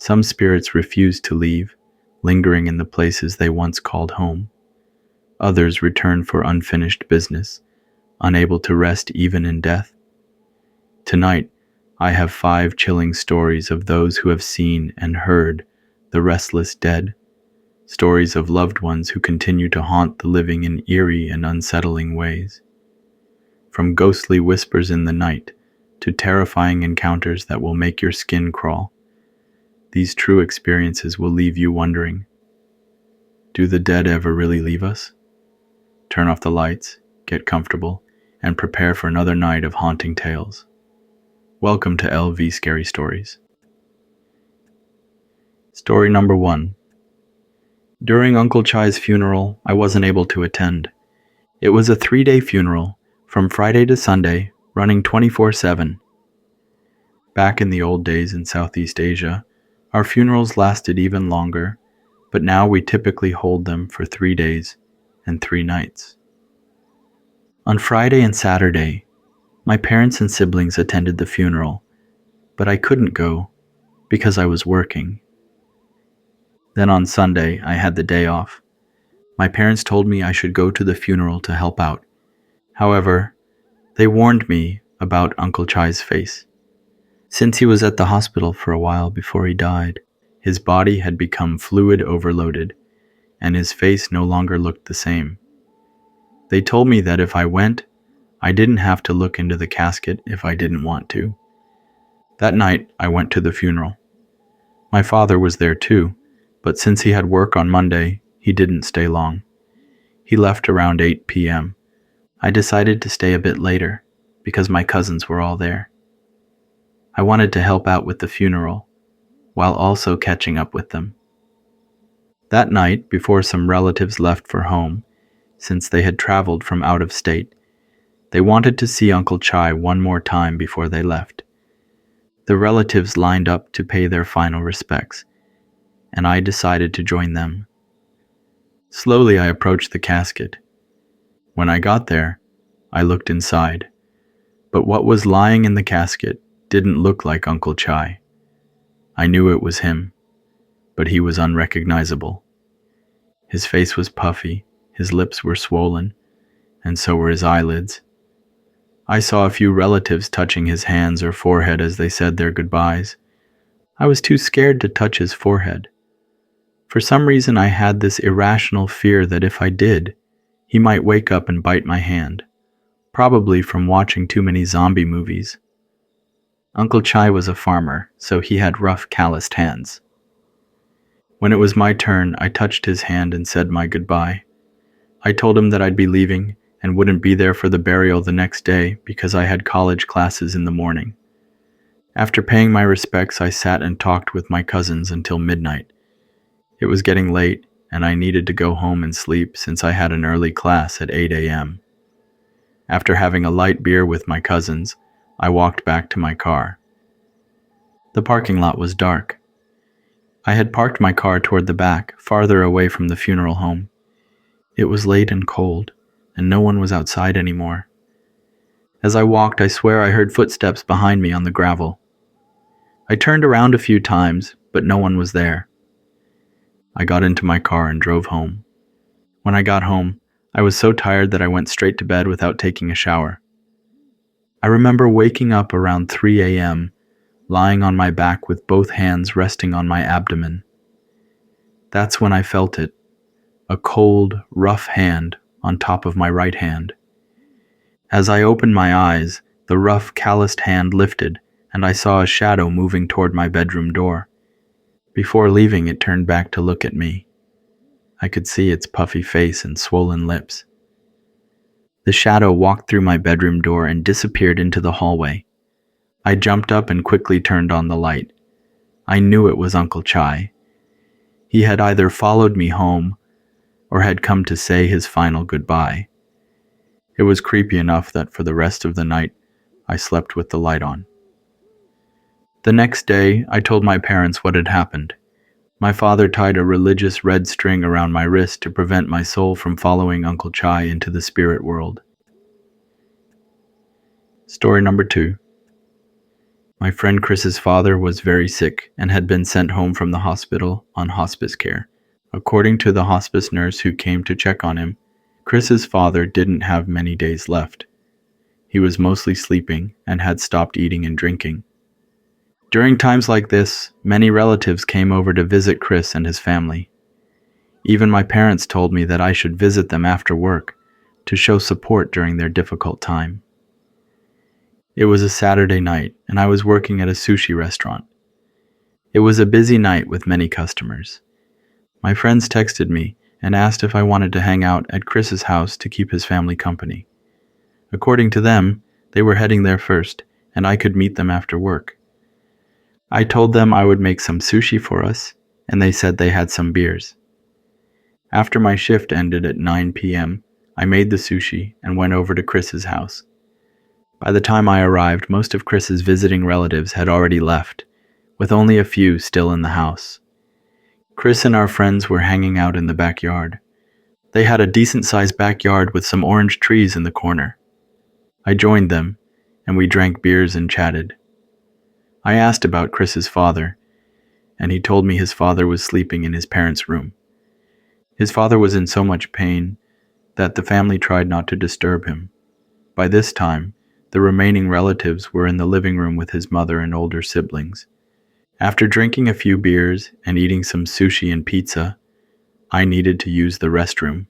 Some spirits refuse to leave, lingering in the places they once called home. Others return for unfinished business, unable to rest even in death. Tonight, I have 5 chilling stories of those who have seen and heard the restless dead, stories of loved ones who continue to haunt the living in eerie and unsettling ways. From ghostly whispers in the night to terrifying encounters that will make your skin crawl, these true experiences will leave you wondering, do the dead ever really leave us? Turn off the lights, get comfortable, and prepare for another night of haunting tales. Welcome to LV Scary Stories. Story number 1. During Uncle Chai's funeral, I wasn't able to attend. It was a 3-day funeral, from Friday to Sunday, running 24/7. Back in the old days in Southeast Asia, our funerals lasted even longer, but now we typically hold them for 3 days and 3 nights. On Friday and Saturday, my parents and siblings attended the funeral, but I couldn't go because I was working. Then on Sunday, I had the day off. My parents told me I should go to the funeral to help out. However, they warned me about Uncle Chai's face. Since he was at the hospital for a while before he died, his body had become fluid overloaded, and his face no longer looked the same. They told me that if I went, I didn't have to look into the casket if I didn't want to. That night, I went to the funeral. My father was there too, but since he had work on Monday, he didn't stay long. He left around 8 p.m. I decided to stay a bit later because my cousins were all there. I wanted to help out with the funeral while also catching up with them. That night, before some relatives left for home, since they had traveled from out of state, they wanted to see Uncle Chai one more time before they left. The relatives lined up to pay their final respects, and I decided to join them. Slowly I approached the casket. When I got there, I looked inside, but what was lying in the casket didn't look like Uncle Chai. I knew it was him, but he was unrecognizable. His face was puffy, his lips were swollen, and so were his eyelids. I saw a few relatives touching his hands or forehead as they said their goodbyes. I was too scared to touch his forehead. For some reason, I had this irrational fear that if I did, he might wake up and bite my hand, probably from watching too many zombie movies. Uncle Chai was a farmer, so he had rough, calloused hands. When it was my turn, I touched his hand and said my goodbye. I told him that I'd be leaving and wouldn't be there for the burial the next day because I had college classes in the morning. After paying my respects, I sat and talked with my cousins until midnight. It was getting late, and I needed to go home and sleep since I had an early class at 8 a.m. After having a light beer with my cousins, I walked back to my car. The parking lot was dark. I had parked my car toward the back, farther away from the funeral home. It was late and cold, and no one was outside anymore. As I walked, I swear I heard footsteps behind me on the gravel. I turned around a few times, but no one was there. I got into my car and drove home. When I got home, I was so tired that I went straight to bed without taking a shower. I remember waking up around 3 a.m., lying on my back with both hands resting on my abdomen. That's when I felt it, a cold, rough hand on top of my right hand. As I opened my eyes, the rough, calloused hand lifted, and I saw a shadow moving toward my bedroom door. Before leaving, it turned back to look at me. I could see its puffy face and swollen lips. The shadow walked through my bedroom door and disappeared into the hallway. I jumped up and quickly turned on the light. I knew it was Uncle Chai. He had either followed me home or had come to say his final goodbye. It was creepy enough that for the rest of the night, I slept with the light on. The next day, I told my parents what had happened. My father tied a religious red string around my wrist to prevent my soul from following Uncle Chai into the spirit world. Story number 2. My friend Chris's father was very sick and had been sent home from the hospital on hospice care. According to the hospice nurse who came to check on him, Chris's father didn't have many days left. He was mostly sleeping and had stopped eating and drinking. During times like this, many relatives came over to visit Chris and his family. Even my parents told me that I should visit them after work to show support during their difficult time. It was a Saturday night, and I was working at a sushi restaurant. It was a busy night with many customers. My friends texted me and asked if I wanted to hang out at Chris's house to keep his family company. According to them, they were heading there first, and I could meet them after work. I told them I would make some sushi for us, and they said they had some beers. After my shift ended at 9 p.m., I made the sushi and went over to Chris's house. By the time I arrived, most of Chris's visiting relatives had already left, with only a few still in the house. Chris and our friends were hanging out in the backyard. They had a decent-sized backyard with some orange trees in the corner. I joined them, and we drank beers and chatted. I asked about Chris's father, and he told me his father was sleeping in his parents' room. His father was in so much pain that the family tried not to disturb him. By this time, the remaining relatives were in the living room with his mother and older siblings. After drinking a few beers and eating some sushi and pizza, I needed to use the restroom.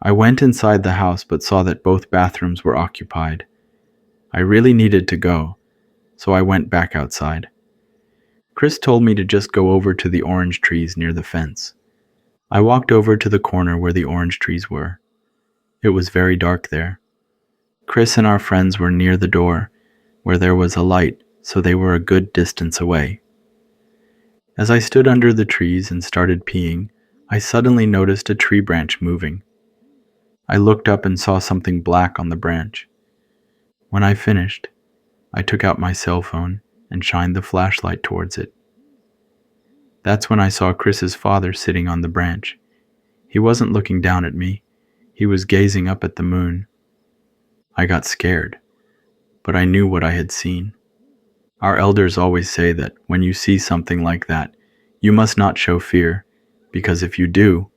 I went inside the house but saw that both bathrooms were occupied. I really needed to go, so I went back outside. Chris told me to just go over to the orange trees near the fence. I walked over to the corner where the orange trees were. It was very dark there. Chris and our friends were near the door, where there was a light, so they were a good distance away. As I stood under the trees and started peeing, I suddenly noticed a tree branch moving. I looked up and saw something black on the branch. When I finished, I took out my cell phone and shined the flashlight towards it. That's when I saw Chris's father sitting on the branch. He wasn't looking down at me. He was gazing up at the moon. I got scared, but I knew what I had seen. Our elders always say that when you see something like that, you must not show fear, because if you do,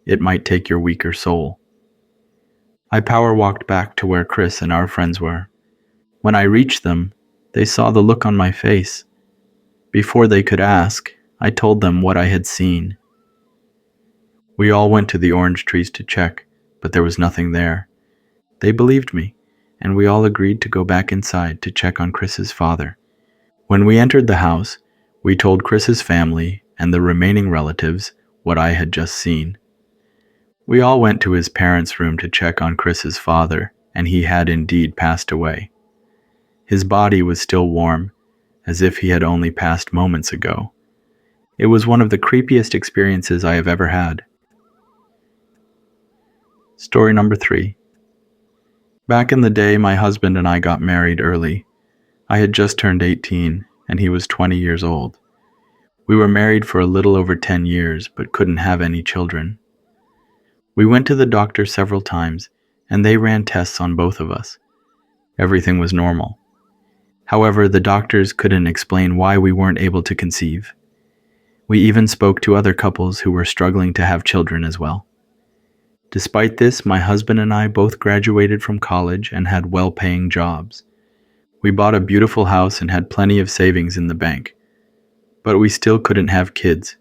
it might take your weaker soul. I power walked back to where Chris and our friends were. When I reached them, they saw the look on my face. Before they could ask, I told them what I had seen. We all went to the orange trees to check, but there was nothing there. They believed me, and we all agreed to go back inside to check on Chris's father. When we entered the house, we told Chris's family and the remaining relatives what I had just seen. We all went to his parents' room to check on Chris's father, and he had indeed passed away. His body was still warm, as if he had only passed moments ago. It was one of the creepiest experiences I have ever had. Story number 3. Back in the day, my husband and I got married early. I had just turned 18, and he was 20 years old. We were married for a little over 10 years, but couldn't have any children. We went to the doctor several times, and they ran tests on both of us. Everything was normal. However, the doctors couldn't explain why we weren't able to conceive. We even spoke to other couples who were struggling to have children as well. Despite this, my husband and I both graduated from college and had well-paying jobs. We bought a beautiful house and had plenty of savings in the bank. But we still couldn't have kids.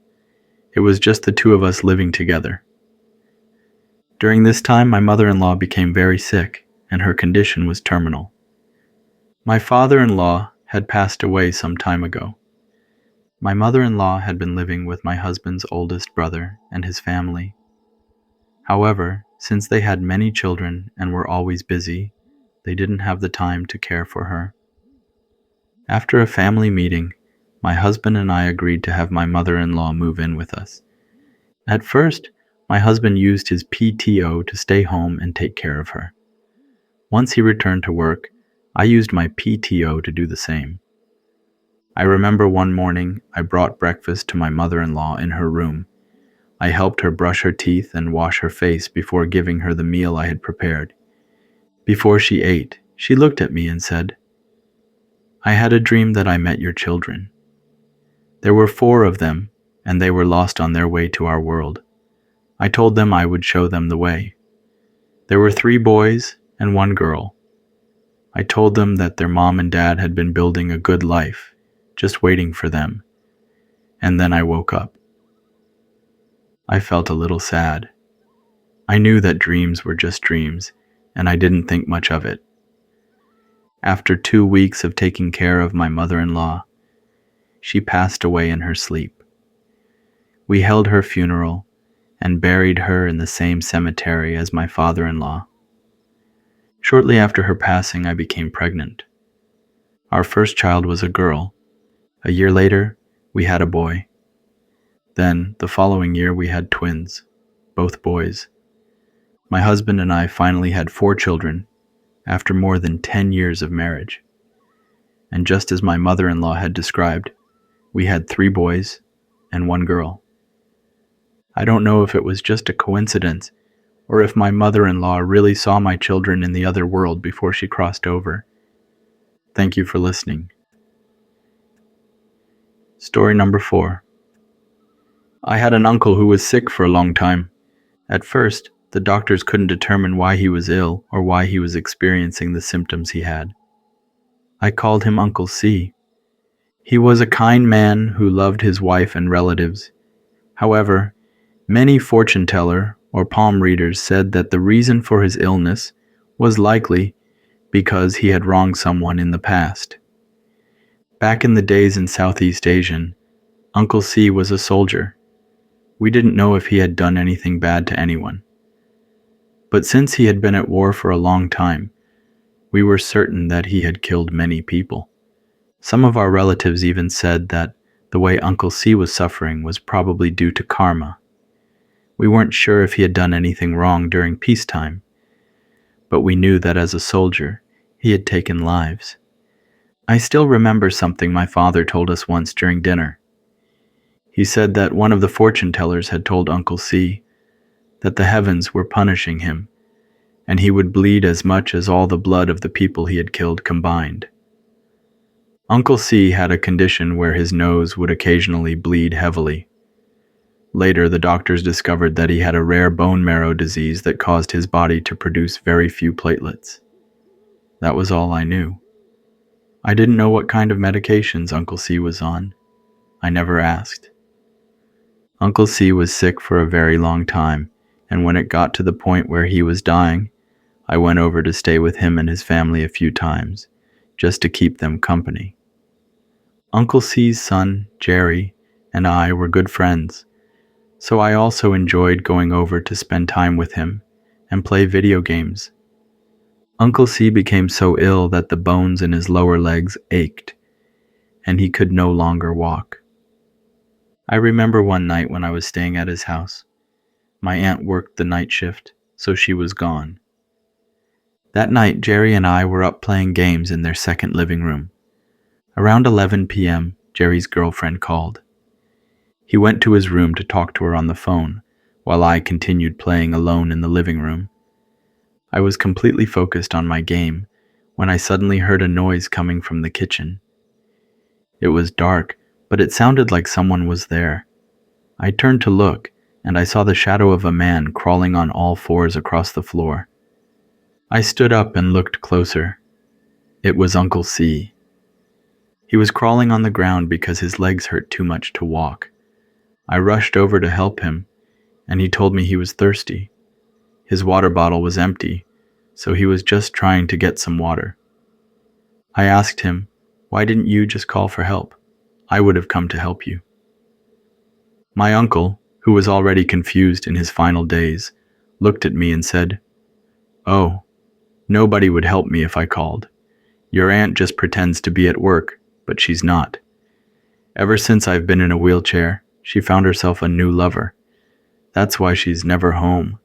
It was just the two of us living together. During this time, my mother-in-law became very sick, and her condition was terminal. My father-in-law had passed away some time ago. My mother-in-law had been living with my husband's oldest brother and his family. However, since they had many children and were always busy, they didn't have the time to care for her. After a family meeting, my husband and I agreed to have my mother-in-law move in with us. At first, my husband used his PTO to stay home and take care of her. Once he returned to work, I used my PTO to do the same. I remember one morning I brought breakfast to my mother-in-law in her room. I helped her brush her teeth and wash her face before giving her the meal I had prepared. Before she ate, she looked at me and said, I had a dream that I met your children. There were 4 of them, and they were lost on their way to our world. I told them I would show them the way. There were 3 boys and 1 girl. I told them that their mom and dad had been building a good life, just waiting for them. And then I woke up. I felt a little sad. I knew that dreams were just dreams, and I didn't think much of it. After 2 weeks of taking care of my mother-in-law, she passed away in her sleep. We held her funeral and buried her in the same cemetery as my father-in-law. Shortly after her passing, I became pregnant. Our first child was a girl. A year later, we had a boy. Then, the following year, we had twins, both boys. My husband and I finally had 4 children after more than 10 years of marriage. And just as my mother-in-law had described, we had 3 boys and 1 girl. I don't know if it was just a coincidence or if my mother-in-law really saw my children in the other world before she crossed over. Thank you for listening. Story number 4. I had an uncle who was sick for a long time. At first, the doctors couldn't determine why he was ill or why he was experiencing the symptoms he had. I called him Uncle C. He was a kind man who loved his wife and relatives. However, many fortune teller or palm readers said that the reason for his illness was likely because he had wronged someone in the past. Back in the days in Southeast Asia, Uncle C was a soldier. We didn't know if he had done anything bad to anyone. But since he had been at war for a long time, we were certain that he had killed many people. Some of our relatives even said that the way Uncle C was suffering was probably due to karma. We weren't sure if he had done anything wrong during peacetime, but we knew that as a soldier, he had taken lives. I still remember something my father told us once during dinner. He said that one of the fortune tellers had told Uncle C that the heavens were punishing him, and he would bleed as much as all the blood of the people he had killed combined. Uncle C had a condition where his nose would occasionally bleed heavily. Later, the doctors discovered that he had a rare bone marrow disease that caused his body to produce very few platelets. That was all I knew. I didn't know what kind of medications Uncle C was on. I never asked. Uncle C was sick for a very long time, and when it got to the point where he was dying, I went over to stay with him and his family a few times, just to keep them company. Uncle C's son, Jerry, and I were good friends, so I also enjoyed going over to spend time with him and play video games. Uncle C became so ill that the bones in his lower legs ached, and he could no longer walk. I remember one night when I was staying at his house. My aunt worked the night shift, so she was gone. That night, Jerry and I were up playing games in their second living room. Around 11 p.m., Jerry's girlfriend called. He went to his room to talk to her on the phone, while I continued playing alone in the living room. I was completely focused on my game when I suddenly heard a noise coming from the kitchen. It was dark, but it sounded like someone was there. I turned to look, and I saw the shadow of a man crawling on all 4s across the floor. I stood up and looked closer. It was Uncle C. He was crawling on the ground because his legs hurt too much to walk. I rushed over to help him, and he told me he was thirsty. His water bottle was empty, so he was just trying to get some water. I asked him, "Why didn't you just call for help? I would have come to help you." My uncle, who was already confused in his final days, looked at me and said, "Oh, nobody would help me if I called. Your aunt just pretends to be at work, but she's not. Ever since I've been in a wheelchair, she found herself a new lover. That's why she's never home."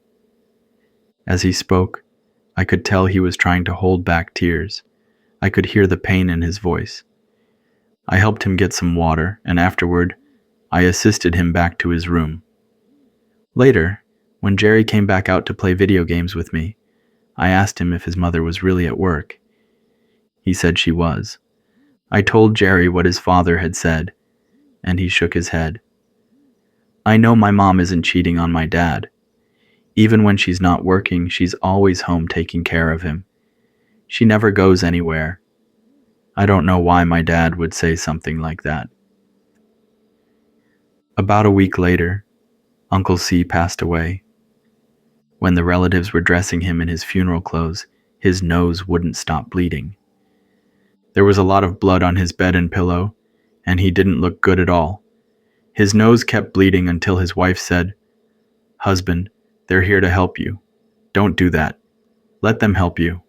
As he spoke, I could tell he was trying to hold back tears. I could hear the pain in his voice. I helped him get some water, and afterward, I assisted him back to his room. Later, when Jerry came back out to play video games with me, I asked him if his mother was really at work. He said she was. I told Jerry what his father had said, and he shook his head. I know my mom isn't cheating on my dad. Even when she's not working, she's always home taking care of him. She never goes anywhere. I don't know why my dad would say something like that. About a week later, Uncle C passed away. When the relatives were dressing him in his funeral clothes, his nose wouldn't stop bleeding. There was a lot of blood on his bed and pillow, and he didn't look good at all. His nose kept bleeding until his wife said, "Husband, they're here to help you. Don't do that. Let them help you."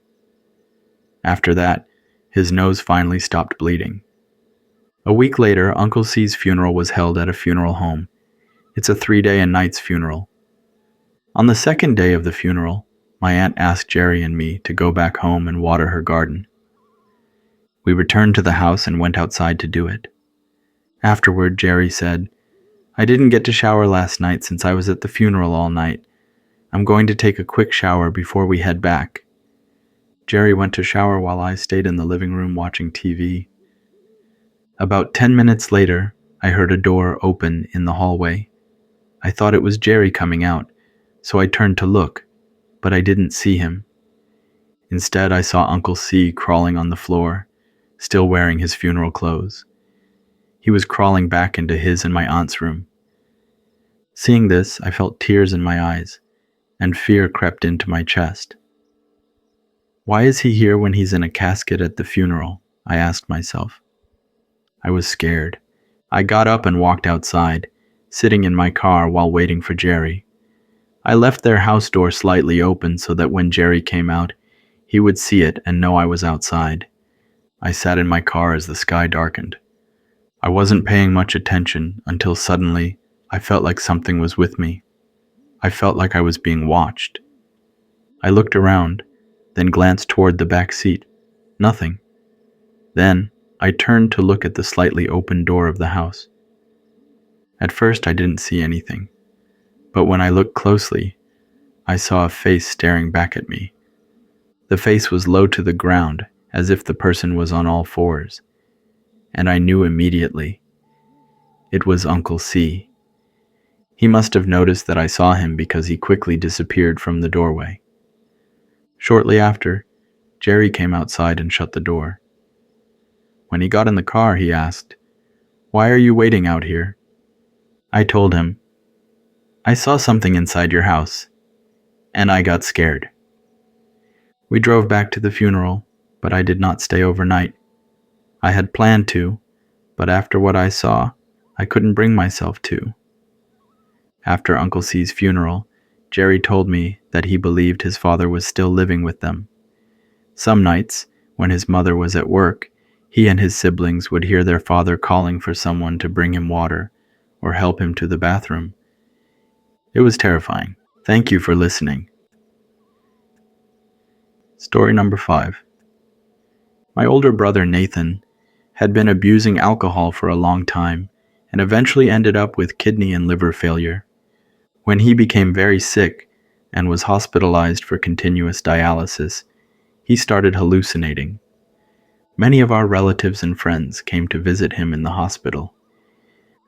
After that, his nose finally stopped bleeding. A week later, Uncle C's funeral was held at a funeral home. It's a 3-day and nights funeral. On the second day of the funeral, my aunt asked Jerry and me to go back home and water her garden. We returned to the house and went outside to do it. Afterward, Jerry said, "I didn't get to shower last night since I was at the funeral all night. I'm going to take a quick shower before we head back." Jerry went to shower while I stayed in the living room watching TV. About 10 minutes later, I heard a door open in the hallway. I thought it was Jerry coming out, so I turned to look, but I didn't see him. Instead, I saw Uncle C crawling on the floor, still wearing his funeral clothes. He was crawling back into his and my aunt's room. Seeing this, I felt tears in my eyes, and fear crept into my chest. Why is he here when he's in a casket at the funeral? I asked myself. I was scared. I got up and walked outside, sitting in my car while waiting for Jerry. I left their house door slightly open so that when Jerry came out, he would see it and know I was outside. I sat in my car as the sky darkened. I wasn't paying much attention until suddenly I felt like something was with me. I felt like I was being watched. I looked around, then glanced toward the back seat. Nothing. Then I turned to look at the slightly open door of the house. At first I didn't see anything, but when I looked closely, I saw a face staring back at me. The face was low to the ground, as if the person was on all fours, and I knew immediately. It was Uncle C. He must have noticed that I saw him because he quickly disappeared from the doorway. Shortly after, Jerry came outside and shut the door. When he got in the car, he asked, "Why are you waiting out here?" I told him, "I saw something inside your house, and I got scared." We drove back to the funeral, but I did not stay overnight. I had planned to, but after what I saw, I couldn't bring myself to. After Uncle C's funeral, Jerry told me that he believed his father was still living with them. Some nights, when his mother was at work, he and his siblings would hear their father calling for someone to bring him water or help him to the bathroom. It was terrifying. Thank you for listening. Story number 5. My older brother Nathan had been abusing alcohol for a long time and eventually ended up with kidney and liver failure. When he became very sick and was hospitalized for continuous dialysis, he started hallucinating. Many of our relatives and friends came to visit him in the hospital.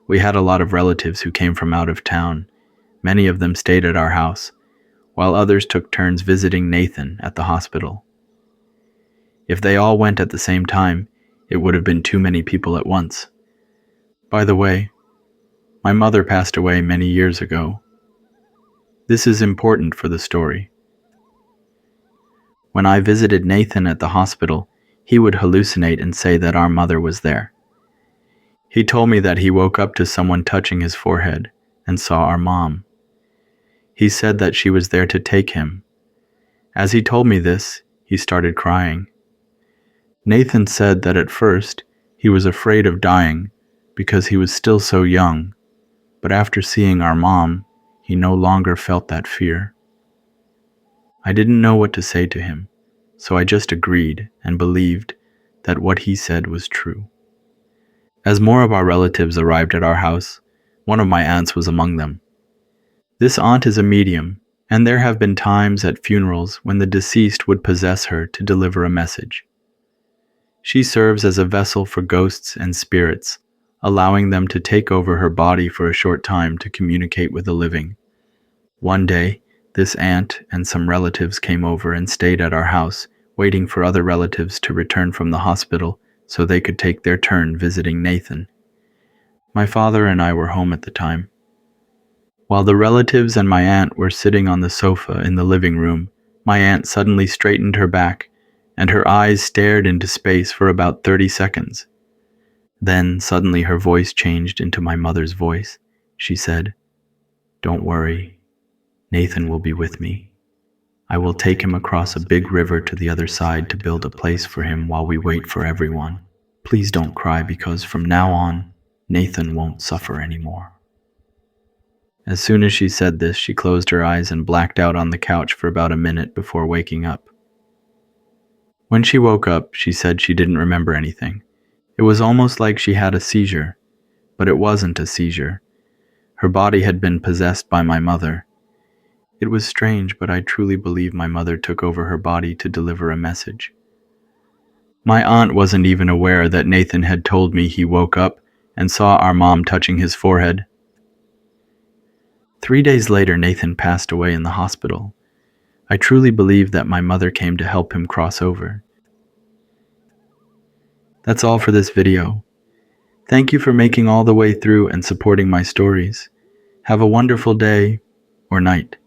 We had a lot of relatives who came from out of town. Many of them stayed at our house, while others took turns visiting Nathan at the hospital. If they all went at the same time, it would have been too many people at once. By the way, my mother passed away many years ago. This is important for the story. When I visited Nathan at the hospital, he would hallucinate and say that our mother was there. He told me that he woke up to someone touching his forehead and saw our mom. He said that she was there to take him. As he told me this, he started crying. Nathan said that at first he was afraid of dying because he was still so young, but after seeing our mom, he no longer felt that fear. I didn't know what to say to him, so I just agreed and believed that what he said was true. As more of our relatives arrived at our house, one of my aunts was among them. This aunt is a medium, and there have been times at funerals when the deceased would possess her to deliver a message. She serves as a vessel for ghosts and spirits, allowing them to take over her body for a short time to communicate with the living. One day, this aunt and some relatives came over and stayed at our house, waiting for other relatives to return from the hospital so they could take their turn visiting Nathan. My father and I were home at the time. While the relatives and my aunt were sitting on the sofa in the living room, my aunt suddenly straightened her back, and her eyes stared into space for about 30 seconds. Then, suddenly, her voice changed into my mother's voice. She said, "Don't worry, Nathan will be with me. I will take him across a big river to the other side to build a place for him while we wait for everyone. Please don't cry because from now on, Nathan won't suffer anymore." As soon as she said this, she closed her eyes and blacked out on the couch for about a minute before waking up. When she woke up, she said she didn't remember anything. It was almost like she had a seizure, but it wasn't a seizure. Her body had been possessed by my mother. It was strange, but I truly believe my mother took over her body to deliver a message. My aunt wasn't even aware that Nathan had told me he woke up and saw our mom touching his forehead. 3 days later, Nathan passed away in the hospital. I truly believe that my mother came to help him cross over. That's all for this video. Thank you for making all the way through and supporting my stories. Have a wonderful day or night.